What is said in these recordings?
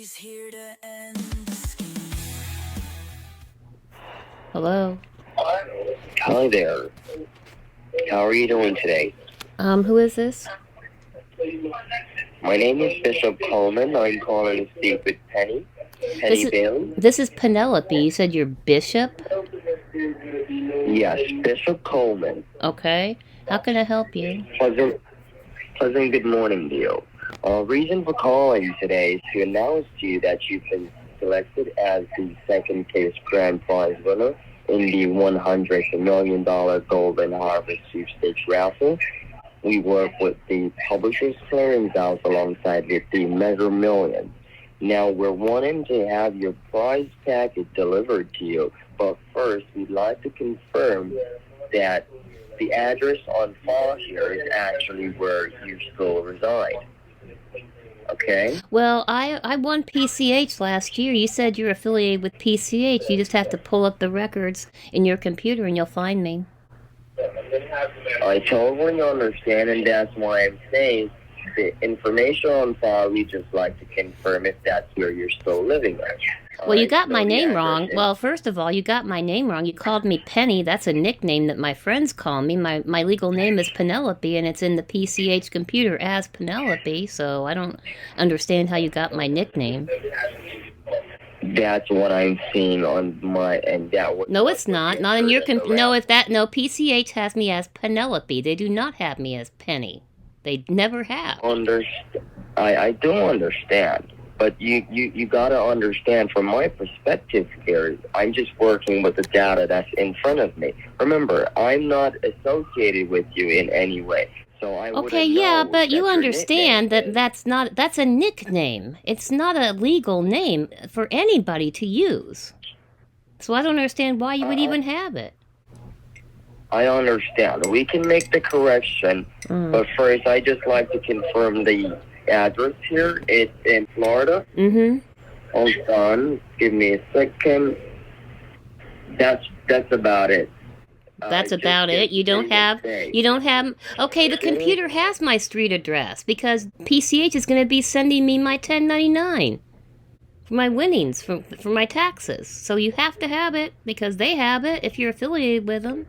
She's here to end the scheme. Hello. Hi there. How are you doing today? Who is this? My name is Bishop Coleman. I'm calling to speak with Penny. This Penny is Bailey? this is Penelope. You said you're Bishop? Yes, Bishop Coleman. Okay. How can I help you? Pleasant good morning to you. Reason for calling today is to announce to you that you've been selected as the second case grand prize winner in the $100 million Golden Harvest Sweepstakes raffle. We work with the Publishers Clearinghouse alongside with the Mega Millions. Now, we're wanting to have your prize packet delivered to you, but first, we'd like to confirm that the address on file here is actually where you still reside. Okay? Well, I won PCH last year. You said you're affiliated with PCH. You just have to pull up the records in your computer and you'll find me. I totally understand, and that's why I'm saying the information on file, we just like to confirm if that's where you're still living at. Well, you Alright, got so my the name address wrong. is- Well, first of all, you got my name wrong. You called me Penny. That's a nickname that my friends call me. My legal name is Penelope, and it's in the PCH computer as Penelope, so I don't understand how you got my nickname. That's what I'm seeing on my end. No, it's not. Not in your No, PCH has me as Penelope. They do not have me as Penny. They never have. I do understand, but you gotta understand from my perspective here. I'm just working with the data that's in front of me. Remember, I'm not associated with you in any way, so I wouldn't Okay, yeah, know but you that your understand nickname that that's a nickname. It's not a legal name for anybody to use. So I don't understand why you would Uh, even have it. I understand. We can make the correction, but first, I just like to confirm the address here. It's in Florida. Mm-hmm. Hold on, give me a second. That's about it. That's Just about it. get through the day. You don't have, okay, the computer has my street address because PCH is going to be sending me my 1099 for my winnings, for my taxes. So you have to have it because they have it if you're affiliated with them.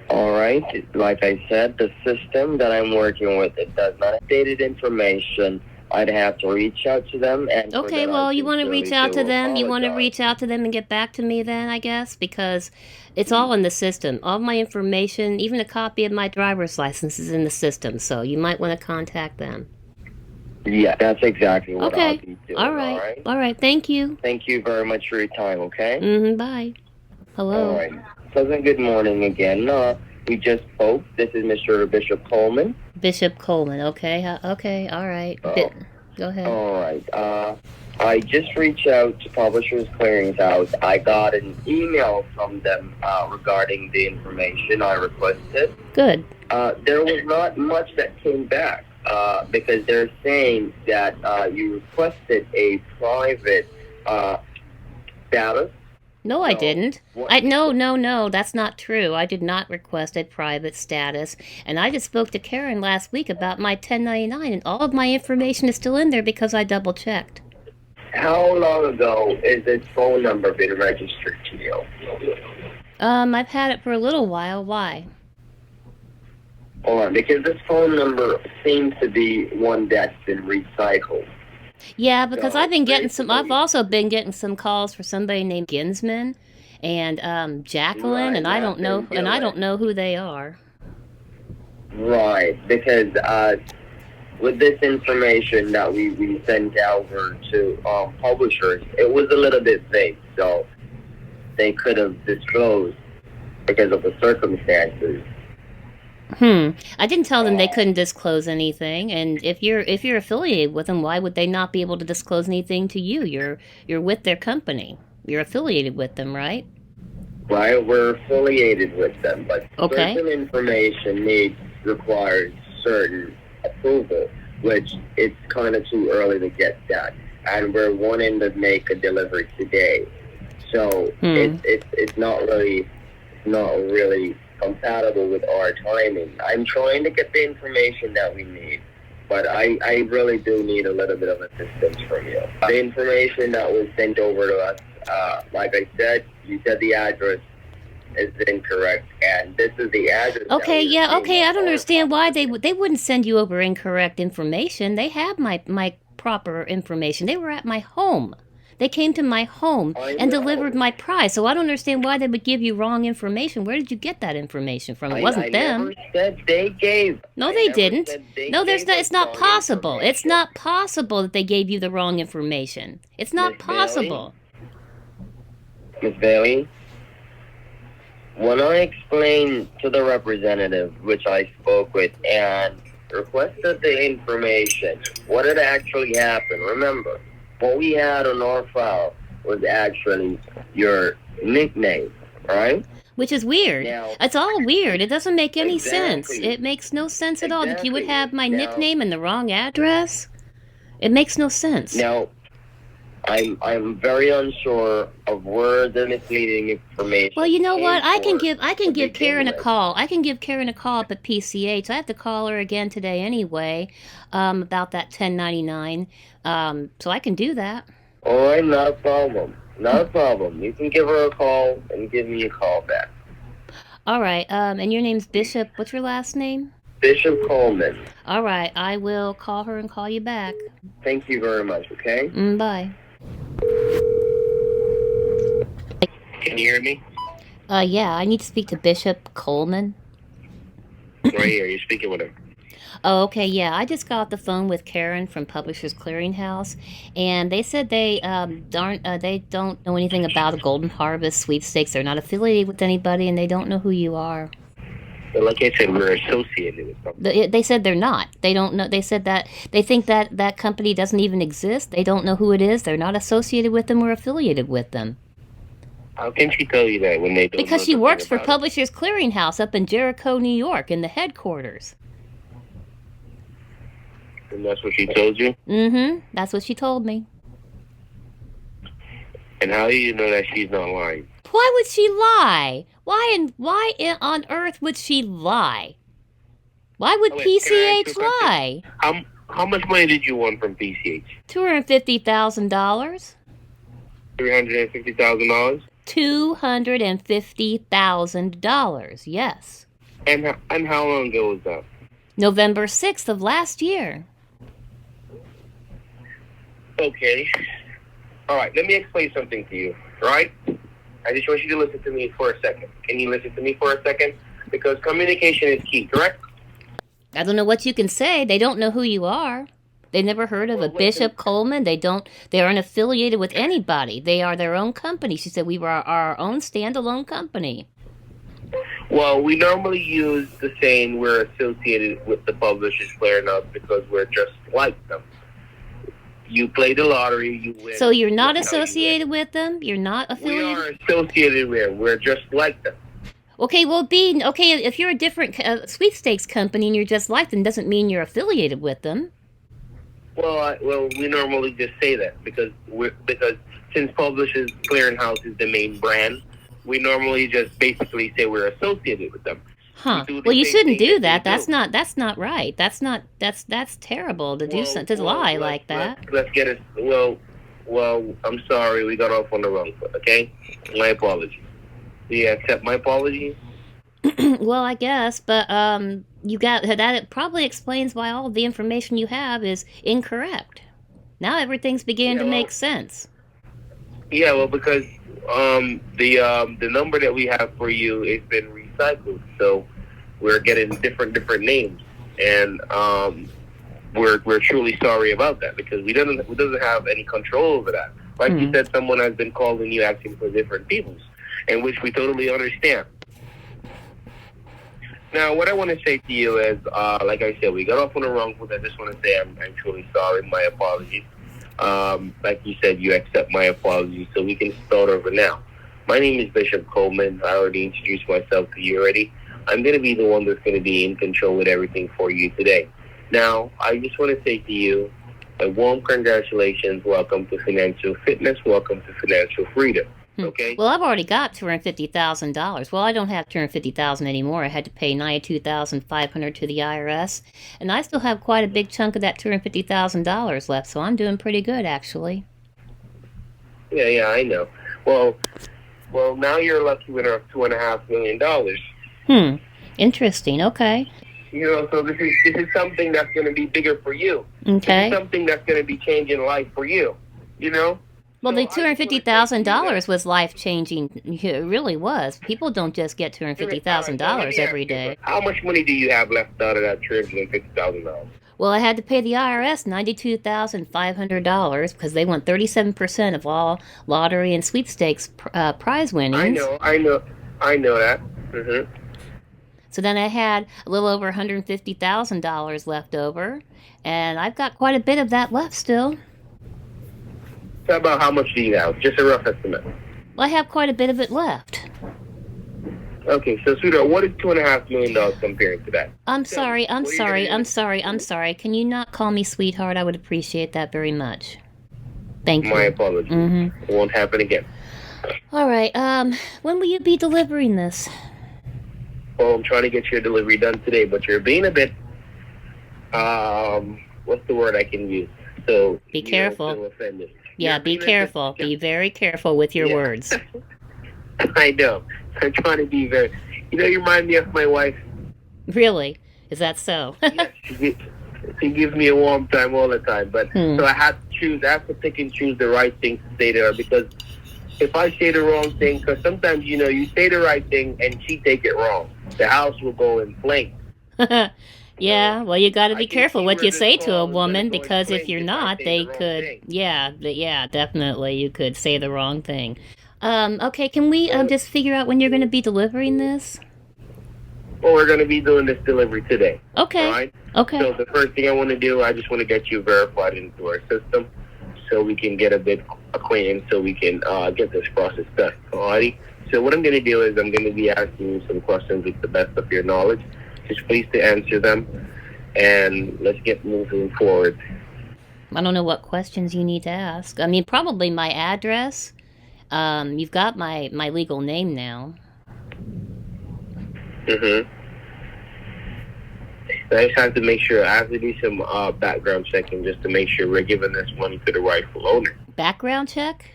All right. Like I said, the system that I'm working with, it does not updated information. I'd have to reach out to them, and for Okay, that, well, I you want to sincerely reach out to do them? You want to apologize. reach out to them and get back to me then, I guess? Because it's all in the system. All my information, even a copy of my driver's license is in the system. So you might want to contact them. Yeah, that's exactly what I'll Okay. be doing. All right. All right. Thank you. Thank you very much for your time. Okay. Bye. All Hello. right. Pleasant good morning again. We just spoke. This is Mr. Bishop Coleman. Bishop Coleman. Okay. Okay. All right. Oh, Go ahead. all right. I just reached out to Publishers Clearinghouse. I got an email from them regarding the information I requested. Good. There was not much that came back because they're saying that you requested a private status. No, I So, didn't. what- No. That's not true. I did not request a private status. And I just spoke to Karen last week about my 1099, and all of my information is still in there because I double checked. How long ago is this phone number been registered to you? I've had it for a little while. Why? Hold on, because this phone number seems to be one that's been recycled. Yeah, because So, I've been getting some. I've basically- also been getting some calls for somebody named Ginsman and Jacqueline, Right, and I don't know, Jacqueline and I Gillis. don't know who they are. Right, because with this information that we sent over to publishers, it was a little bit vague, so they could have disclosed because of the circumstances. I didn't tell them they couldn't disclose anything, and if you're affiliated with them, why would they not be able to disclose anything to you? You're with their company. You're affiliated with them, right? Right, we're affiliated with them, but Okay. certain information requires certain approval, which it's kind of too early to get that, and we're wanting to make a delivery today, so it's not really compatible with our timing. I'm trying to get the information that we need, but I really do need a little bit of assistance from you. The information that was sent over to us, like I said, you said the address is incorrect, and this is the address. Okay, yeah, okay. I don't understand why they. they wouldn't send you over incorrect information. They have my proper information. They were at my home. They came to my home I and know. delivered my prize. So I don't understand why they would give you wrong information. Where did you get that information from? It wasn't I them. never said they gave. No, I they never didn't. said they No, there's gave not. us It's not wrong possible. It's information. not possible that they gave you the wrong information. It's not Miss Bailey? possible. Miss Bailey, when I explained to the representative, which I spoke with, and requested the information, what had actually happened, remember, what we had on our file was actually your nickname, right? Which is weird. Now, It's all weird. It doesn't make any sense. Exactly. It makes no sense at all that you would Exactly. have my Now- nickname and the wrong address. It makes no sense. now, I'm very unsure of where the misleading information. Well, you know what? I can came to give Karen a begin with. call. I can give Karen a call up at PCH. I have to call her again today anyway, about that 1099. So I can do that. All right, not a problem. Not a problem. You can give her a call and give me a call back. All right. And your name's Bishop. What's your last name? Bishop Coleman. All right. I will call her and call you back. Thank you very much, okay? Bye. Can you hear me? Yeah. I need to speak to Bishop Coleman. Right here. You're speaking with him. Oh, okay, yeah. I just got off the phone with Karen from Publishers Clearinghouse, and they said they don't know anything about a Golden Harvest sweepstakes. They're not affiliated with anybody, and they don't know who you are. But like I said, we're associated with something. They said they're not. They don't know. They said that they think that that company doesn't even exist. They don't know who it is. They're not associated with them or affiliated with them. How can she tell you that when they don't? Because know she nothing works for about it? Publishers Clearinghouse up in Jericho, New York, in the headquarters. And that's what she told you. That's what she told me. And how do you know that she's not lying? Why would she lie? Why on earth would she lie? Why would Oh, wait, can I ask PCH you a question? lie? How much money did you want from PCH? $250,000. $350,000. $250,000. Yes. And how long ago was that? November 6th of last year. Okay. All right. Let me explain something to you. Right? I just want you to listen to me for a second. Can you listen to me for a second? Because communication is key. Correct? I don't know what you can say. They don't know who you are. They never heard of Well, a Bishop Coleman. They aren't affiliated with anybody. They are their own company. She said we were our own standalone company. Well, we normally use the saying we're associated with the publishers clearinghouse because we're just like them. You play the lottery, you win. So you're not That's how you win. associated with them? You're not We affiliated? are associated with. We're just like them. Okay, well, if you're a different sweepstakes company and you're just like them, doesn't mean you're affiliated with them. Well, we normally just say that because since Publishers Clearinghouse is the main brand, we normally just basically say we're associated with them. Huh. We do the Well, you same shouldn't thing do that that. they do. That's not right. That's terrible to do to Well, lie let's- like that. Let's get it. Well, I'm sorry, we got off on the wrong foot. Okay, my apologies. Do you accept my apology? Well, I guess, but you got that. It probably explains why all of the information you have is incorrect. Now everything's beginning to Yeah, make sense. Yeah, well, because the number that we have for you has been recycled, so we're getting different names, and we're truly sorry about that because we doesn't have any control over that. Like you said, someone has been calling you asking for different peoples, and which we totally understand. Now, what I want to say to you is, like I said, we got off on the wrong foot. I just want to say I'm truly sorry. My apologies. Like you said, you accept my apologies, so we can start over now. My name is Bishop Coleman. I already introduced myself to you already. I'm going to be the one that's going to be in control with everything for you today. Now, I just want to say to you, a warm congratulations. Welcome to financial fitness. Welcome to financial freedom. Okay. Well, I've already got $250,000. Well, I don't have $250,000 anymore. I had to pay $92,500 to the IRS, and I still have quite a big chunk of that $250,000 left. So I'm doing pretty good, actually. Yeah, I know. Well, now you're a lucky winner of $2.5 million. Interesting. Okay. So this is something that's going to be bigger for you. Okay. This is something that's going to be changing life for you. Well, So the I just wanna say to you $250,000 was life changing. It really was. People don't just get $250,000 every day. How much money do you have left out of that $250,000? Well, I had to pay the IRS $92,500 because they want 37% of all lottery and sweepstakes prize winnings. I know that. Mm-hmm. So then I had a little over $150,000 left over, and I've got quite a bit of that left still. So about how much do you have? Just a rough estimate. Well, I have quite a bit of it left. Okay, so sweetheart, what is $2.5 million compared to that? I'm sorry. Can you not call me sweetheart? I would appreciate that very much. Thank you. My apologies. It won't happen again. All right. When will you be delivering this? Well, I'm trying to get your delivery done today, but you're being a bit, what's the word I can use? So be careful. Feel offended. Yeah, be careful. Be very careful with your words. I know. I'm trying to be very. You remind me of my wife. Really? Is that so? Yes, she gives me a warm time all the time. But so I have to choose. I have to pick and choose the right thing to say to her, because if I say the wrong thing, because sometimes you say the right thing and she take it wrong, the house will go in flames. Yeah, well, you got to be careful what you say to a woman, because if you're not, they could. Yeah, definitely, you could say the wrong thing. Okay, can we just figure out when you're going to be delivering this? Well, we're going to be doing this delivery today. Okay. All right? Okay. So the first thing I want to do, I just want to get you verified into our system so we can get a bit acquainted, so we can get this process done. All righty? So what I'm going to do is I'm going to be asking you some questions with the best of your knowledge. Just please to answer them, and let's get moving forward. I don't know what questions you need to ask. I mean, probably my address. You've got my legal name now. I just have to make sure. I have to do some background checking just to make sure we're giving this money to the rightful owner. Background check?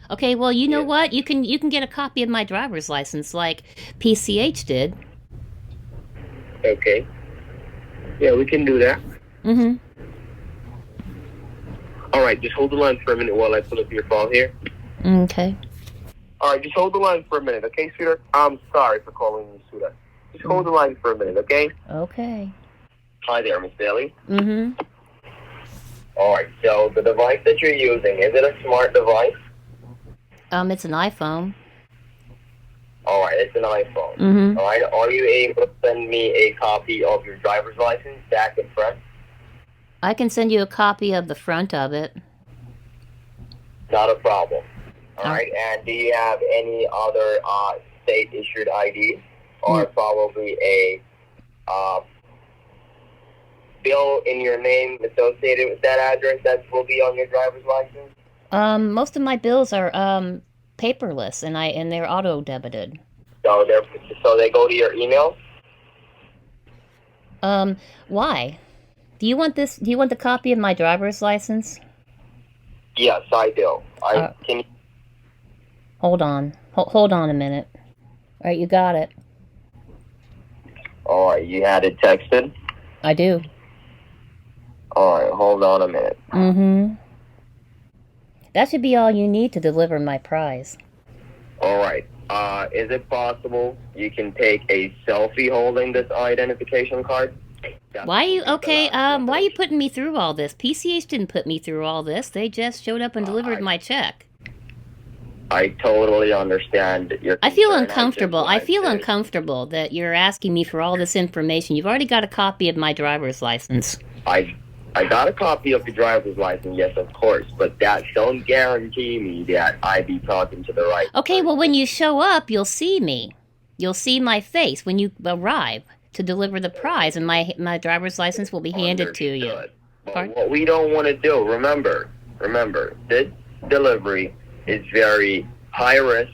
Okay, well, you know what? You can get a copy of my driver's license like PCH did. Okay. Yeah, we can do that. All right, just hold the line for a minute while I pull up your phone here. Okay. All right, just hold the line for a minute, okay, sweetheart? I'm sorry for calling you sweetheart. Just hold the line for a minute, okay? Okay. Hi there, Miss Daly. All right, so the device that you're using, is it a smart device? It's an iPhone. All right, it's an iPhone. All right, are you able to send me a copy of your driver's license, back and front? I can send you a copy of the front of it. Not a problem. All right, and do you have any other state-issued ID, or probably a bill in your name associated with that address that will be on your driver's license? Most of my bills are paperless, and they're auto debited. So they go to your email? Why? Do you want this? Do you want the copy of my driver's license? Yes, I do. Can you... Hold on. Hold on a minute. All right, you got it. All right, you had it texted? I do. All right, hold on a minute. That should be all you need to deliver my prize. All right. Is it possible you can take a selfie holding this identification card? Why are you putting me through all this? PCH didn't put me through all this. They just showed up and delivered my check. I totally understand your I feel concern. uncomfortable. I feel uncomfortable that you're asking me for all this information. You've already got a copy of my driver's license. I got a copy of the driver's license, yes, of course, but that don't guarantee me that I be talking to the right Okay, person. well, when you show up, you'll see me. You'll see my face when you arrive to deliver the prize, and my driver's license will be handed to you. But what we don't want to do, remember, this delivery is very high risk,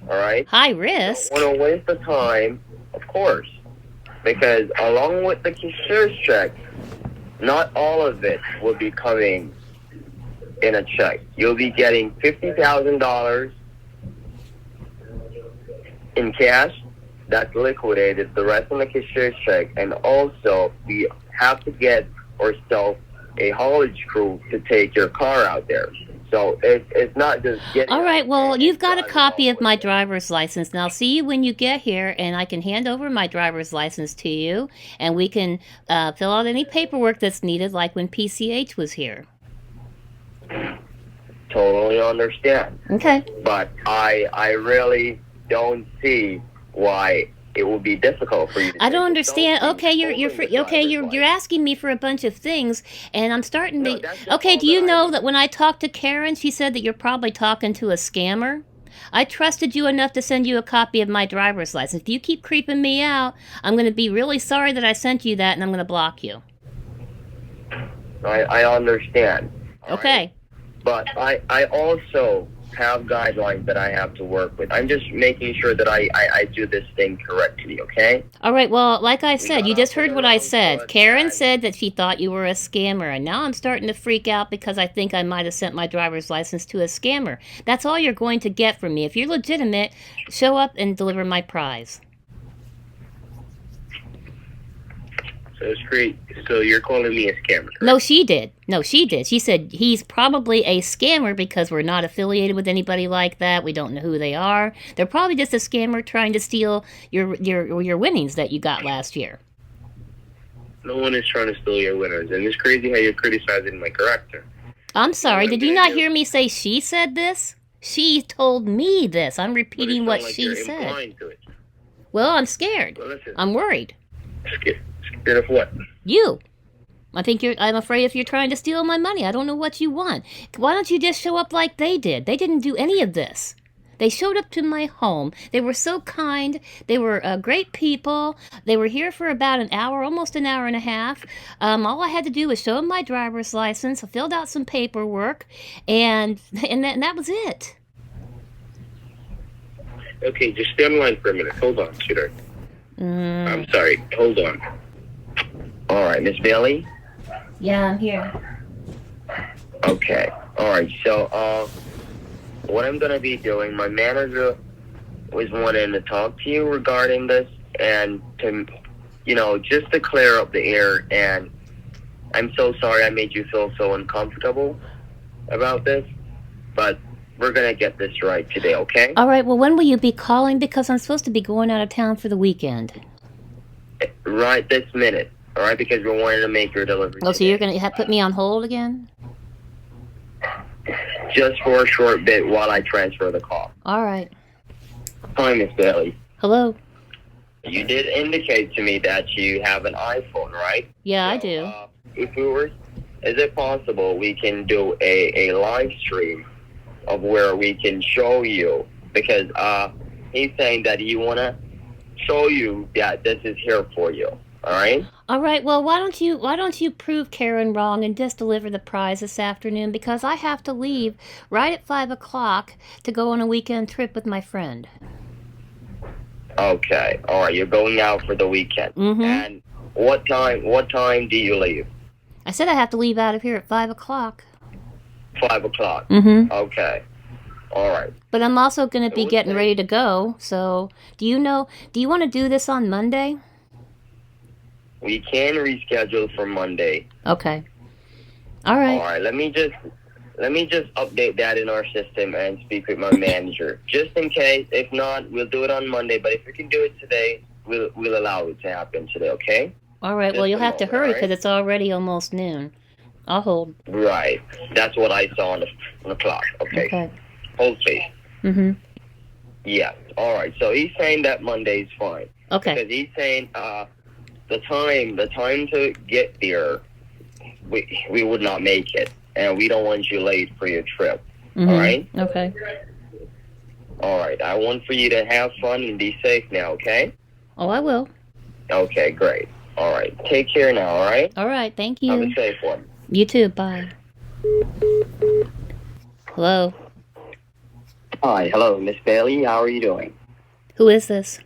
all right? High Don't risk? want to waste the time, of course, because along with the cashier's check, not all of it will be coming in a check. You'll be getting $50,000 in cash that's liquidated, the rest in the cashier's check, and also we have to get ourselves a haulage crew to take your car out there. So it's not just getting. All right, well, and you've got a driving copy all of my the way. driver's license. And I'll see you when you get here, and I can hand over my driver's license to you, and we can fill out any paperwork that's needed, like when PCH was here. Totally understand, Okay. but I really don't see why it would be difficult for you to I take don't the understand. selfie Okay, you're holding the okay. driver's You're license. asking me for a bunch of things, and I'm starting No, to. that's just Okay, all do you that I know need. that when I talked to Karen, she said that you're probably talking to a scammer? I trusted you enough to send you a copy of my driver's license. If you keep creeping me out, I'm going to be really sorry that I sent you that, and I'm going to block you. I understand. all right? Okay. But I also have guidelines that I have to work with. I'm just making sure that I do this thing correctly, okay? All right. Well, like I said, got you just off on heard the what I wrong said. foot, Karen and- said that she thought you were a scammer, and now I'm starting to freak out because I think I might have sent my driver's license to a scammer. That's all you're going to get from me. If you're legitimate, show up and deliver my prize. So it's great. So you're calling me a scammer? correct? No, she did. No, she did. She said he's probably a scammer because we're not affiliated with anybody like that. We don't know who they are. They're probably just a scammer trying to steal your winnings that you got last year. No one is trying to steal your winners, and it's crazy how you're criticizing my character. I'm sorry. what I'm Did you gonna not do- hear me say she said this? She told me this. I'm But it repeating sounds what like she you're said. implying to it. Well, I'm scared. Well, listen, I'm worried. scared of what? You. I'm afraid if you're trying to steal my money, I don't know what you want. Why don't you just show up like they did? They didn't do any of this. They showed up to my home. They were so kind. They were great people. They were here for about an hour, almost an hour and a half. All I had to do was show them my driver's license. I filled out some paperwork, and that was it. Okay, just stay on the line for a minute. Hold on, sweetheart. I'm sorry. Hold on. All right, Miss Bailey. Yeah, I'm here. Okay. All right. So, what I'm gonna be doing, my manager was wanting to talk to you regarding this, and to, just to clear up the air. And I'm so sorry I made you feel so uncomfortable about this, but we're gonna get this right today, okay? All right, well, when will you be calling? Because I'm supposed to be going out of town for the weekend. Right this minute. All right, because we're wanting to make your delivery. Oh, so today. you're going to put me on hold again? Just for a short bit while I transfer the call. All right. Hi, Miss Bailey. Hello? You did indicate to me that you have an iPhone, right? Yeah, I So, do. If we were, is it possible we can do a live stream of where we can show you? Because he's saying that he want to show you that this is here for you. All right? All right, well, why don't you prove Karen wrong and just deliver the prize this afternoon? Because I have to leave right at 5 o'clock to go on a weekend trip with my friend. Okay. All right. You're going out for the weekend. Mm-hmm. And what time do you leave? I said I have to leave out of here at 5 o'clock. 5 o'clock. Mm-hmm. Okay. All right. But I'm also going to be What's getting that? ready to go. So, do you want to do this on Monday? We can reschedule for Monday. Okay. All right. All right. Let me just update that in our system and speak with my manager, just in case. If not, we'll do it on Monday. But if we can do it today, we'll allow it to happen today. Okay? All right. Well, Just you'll a have to moment, hurry all because right? it's already almost noon. I'll hold. Right. That's what I saw on the clock. Okay. Okay. Hold please. Mm-hmm. Yeah. All right. So he's saying that Monday's fine. Okay. Because he's saying the time to get there, we would not make it, and we don't want you late for your trip. Mm-hmm. All right. Okay. All right. I want for you to have fun and be safe now. Okay. Oh, I will. Okay. Great. All right. Take care now. All right. All right. Thank Have you. a safe one. You too. Bye. Hello. Hi, hello, Miss Bailey. How are you doing? Who is this?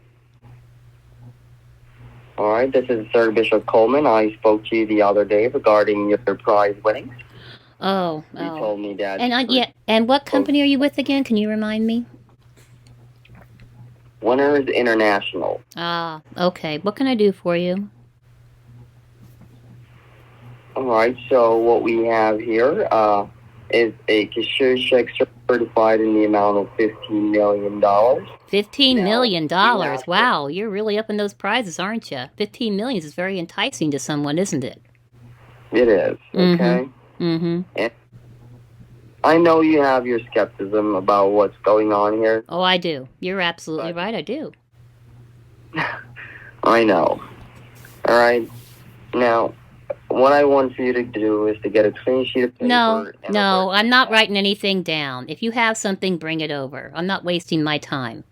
All right, this is Sir Bishop Coleman. I spoke to you the other day regarding your prize winnings. Oh, You oh. told me that. And what company are you with again? Can you remind me? Winners International. Ah, okay. What can I do for you? All right, so what we have here is a cashier check certified in the amount of $15 million. $15 million. Now, Wow, you're really up in those prizes, aren't you? 15 million is very enticing to someone, isn't it? It is, okay? Mm-hmm. And I know you have your skepticism about what's going on here. Oh, I do. You're absolutely right, I do. I know. All right? Now, what I want for you to do is to get a clean sheet of paper. No, I'm not writing anything down. If you have something, bring it over. I'm not wasting my time.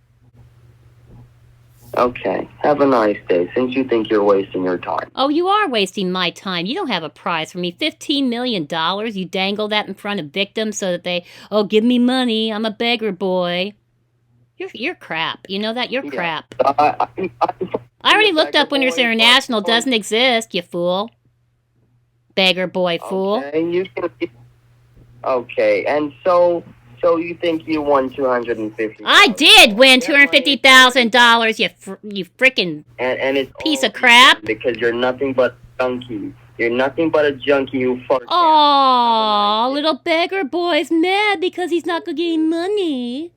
Okay. Have a nice day, since you think you're wasting your time. Oh, you are wasting my time. You don't have a prize for me. $15 million. You dangle that in front of victims so that they, oh, give me money. I'm a beggar boy. You're crap. You know that? You're crap. I already looked up Winners International. Doesn't exist, you fool. Beggar boy fool. Okay, and so you think you won $250,000? I did win $250,000. You freaking and it's piece of crap. Because you're nothing but a junkie. You're nothing but a junkie who farts. Aw, little beggar boy's mad because he's not gonna get money.